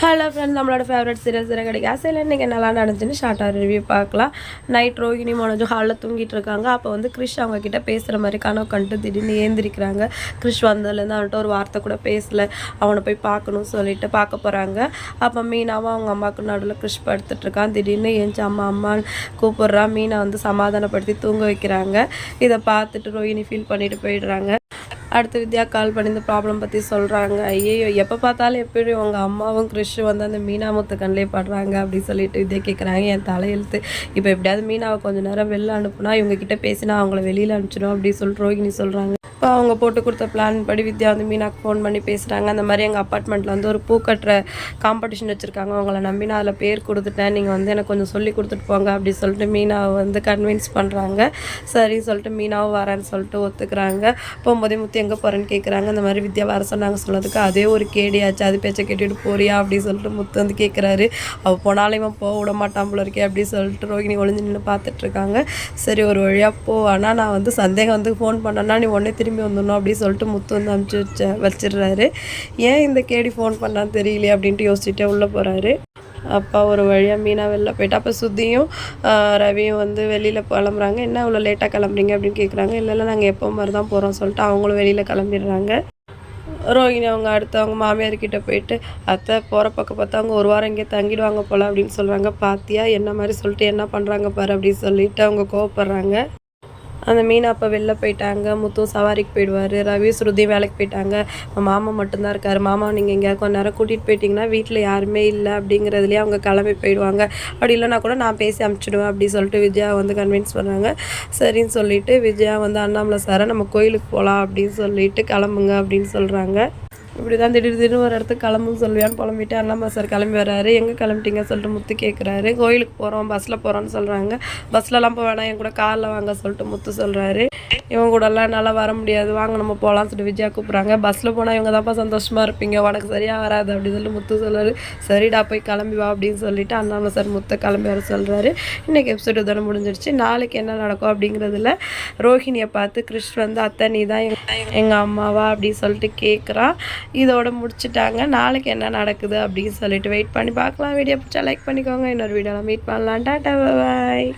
Hello friends, நம்மளோட favourite serial Siragadikka ஆசையில் இன்றைக்கி நல்லா நடந்துச்சுன்னு ஷார்ட்டாக ரிவ்யூ பார்க்கலாம். நைட் ரோஹிணி மனோஜும் ஹாலில் தூங்கிட்டு இருக்காங்க. அப்போ வந்து கிறிஷ் அவங்கக்கிட்ட பேசுகிற மாதிரி கனவு கண்டு திடீர்னு ஏந்திரிக்கிறாங்க. கிறிஷ் வந்ததுலேருந்து அவன்கிட்ட ஒரு வார்த்தை கூட பேசலை. அவனை போய் பார்க்கணும்னு சொல்லிட்டு பார்க்க போகிறாங்க. அப்போ மீனாவும் அவங்க அம்மாவுக்கு நடுவில் கிறிஷ் படுத்துட்ருக்கான். திடீர்னு ஏஞ்சி அம்மான்னு கூப்பிட்றா. மீனை வந்து சமாதானப்படுத்தி தூங்க வைக்கிறாங்க. இதை பார்த்துட்டு ரோஹிணி ஃபீல் பண்ணிட்டு போயிடுறாங்க. அடுத்து வித்யா கால் பண்ணி இந்த ப்ராப்ளம் பற்றி சொல்கிறாங்க. ஐயோ, எப்போ பார்த்தாலும் எப்படி உங்கள் அம்மாவும் கிறிஷும் வந்து அந்த மீனாமுத்து கண்ணிலே படுறாங்க அப்படின்னு சொல்லிட்டு வித்யா கேட்குறாங்க. என் தலையெழுத்து. இப்போ எப்படியாவது மீனாவை கொஞ்சம் நேரம் வெளில அனுப்புனா இவங்ககிட்ட பேசினா அவங்கள வெளியில் அனுப்பிச்சிடும் அப்படின்னு சொல்லிட்டு ரோஹிணி சொல்கிறாங்க. இப்போ அவங்க போட்டு கொடுத்த பிளான் படி வித்யா வந்து மீனாக்கு ஃபோன் பண்ணி பேசுகிறாங்க. அந்த மாதிரி எங்கள் அப்பார்ட்மெண்ட்டில் வந்து ஒரு பூ கட்டுற காம்படிஷன் வச்சுருக்காங்க. அவங்கள நம்பி நான் அதில் பேர் கொடுத்துட்டேன். நீங்கள் வந்து எனக்கு கொஞ்சம் சொல்லி கொடுத்துட்டு போங்க அப்படின்னு சொல்லிட்டு மீனாவை வந்து கன்வின்ஸ் பண்ணுறாங்க. சரி சொல்லிட்டு மீனாவும் வரேன்னு சொல்லிட்டு ஒத்துக்கிறாங்க. போகும்போதே முத்து எங்கே போகிறேன்னு கேட்குறாங்க. இந்த மாதிரி வித்யா வர சொன்னாங்க சொன்னதுக்கு அதே ஒரு கேடியாச்சு, அது பேச்சை கேட்டுட்டு போறியா அப்படின்னு சொல்லிட்டு முத்து வந்து கேட்குறாரு. அவள் போனாலும் இவன் போக விட மாட்டான் போல இருக்கே அப்படின்னு சொல்லிட்டு ரோஹிணி ஒளிஞ்சு நின்று பார்த்துட்ருக்காங்க. சரி ஒரு வழியாக போ, ஆனால் நான் வந்து சந்தேகம் வந்து ஃபோன் பண்ணேன்னா நீ உடனே திரும்பி வந்துடணும் அப்படின்னு சொல்லிட்டு முத்து வந்து அனுப்பிச்சி வச்சிடுறாரு. ஏன் இந்த கேடி ஃபோன் பண்ணான்னு தெரியலையே அப்படின்ட்டு யோசிச்சுட்டே உள்ளே போகிறாரு. அப்பா ஒரு வழியாக மீனா வெளில போயிட்டு அப்போ சுத்தியும் ரவியும் வந்து வெளியில் கிளம்புறாங்க. என்ன இவ்வளோ லேட்டாக கிளம்புறீங்க அப்படின்னு கேட்குறாங்க. இல்லை நாங்கள் எப்போ மாதிரி தான் போகிறோம் சொல்லிட்டு அவங்களும் வெளியில் கிளம்பிடுறாங்க. ரோஹிணி அவங்க அடுத்து அவங்க மாமியார்கிட்ட போயிட்டு அத்தை போகிற பக்கம் பார்த்தா அவங்க ஒரு வாரம் இங்கே தங்கிடுவாங்க போல் அப்படின்னு சொல்கிறாங்க. பாத்தியா என்ன மாதிரி சொல்லிட்டு என்ன பண்ணுறாங்க பாரு அப்படின்னு சொல்லிட்டு அவங்க கோவப்படுறாங்க. அந்த மீனா அப்போ வெளில போயிட்டாங்க. முத்தும் சவாரிக்கு போயிடுவார். ரவி ஸ்ருதி வேலைக்கு போயிட்டாங்க. மாமா மட்டும்தான் இருக்கார். மாமா நீங்கள் எங்கேயாவது கொஞ்ச நேரம் கூட்டிகிட்டு போயிட்டிங்கன்னா வீட்டில் யாருமே இல்லை அப்படிங்கிறதுலேயே அவங்க கிளம்பி போயிடுவாங்க. அப்படி இல்லைனா கூட நான் பேசி அனுப்பிச்சிடுவேன் அப்படி சொல்லிட்டு விஜயா வந்து கன்வின்ஸ் பண்ணுறாங்க. சரின்னு சொல்லிவிட்டு விஜயா வந்து அண்ணாமலை சாரை நம்ம கோயிலுக்கு போகலாம் அப்படின்னு சொல்லிட்டு கிளம்புங்க அப்படின்னு சொல்கிறாங்க. இப்படி தான் திடீர்னு ஒரு இடத்துக்கு கிளம்புன்னு சொல்லுவான்னு புலம்பிட்டு அண்ணாமலை சார் கிளம்பி வர்றாரு. எங்கே கிளம்பிட்டீங்க சொல்லிட்டு முத்து கேட்குறாரு. கோயிலுக்கு போகிறோம், பஸ்ஸில் போகிறோன்னு சொல்கிறாங்க. பஸ்லலாம் போக வேணாம், என் கூட காரில் வாங்க சொல்லிட்டு முத்து சொல்கிறாரு. இவங்க கூடலாம் என்னால் வர முடியாது, வாங்க நம்ம போகலான்னு சொல்லிட்டு விஜயா கூப்பிட்றாங்க. பஸ்ஸில் போனால் இவங்க தான்ப்பா சந்தோஷமாக இருப்பீங்க, உனக்கு சரியாக வராது அப்படின்னு சொல்லிட்டு முத்து சொல்கிறாரு. சரிடா போய் கிளம்பி வா அப்படின்னு சொல்லிட்டு அண்ணாமலை சார் முத்தை கிளம்பி வர சொல்கிறாரு. இன்றைக்கி எபிசோடு தானே முடிஞ்சிடுச்சு. நாளைக்கு என்ன நடக்கும் அப்படிங்கிறதுல ரோஹிணியை பார்த்து கிறிஷ் வந்து அத்தை நீ தான் எங்கள் அம்மாவா அப்படின்னு சொல்லிட்டு கேட்குறான். இதோட முடிச்சுட்டாங்க. நாளைக்கு என்ன நடக்குது அப்படின்னு சொல்லிட்டு வெயிட் பண்ணி பார்க்கலாம். வீடியோ பிடிச்சா லைக் பண்ணிக்கோங்க. இன்னொரு வீடியோவில் மீட் பண்ணலாம். டாடா பாய்.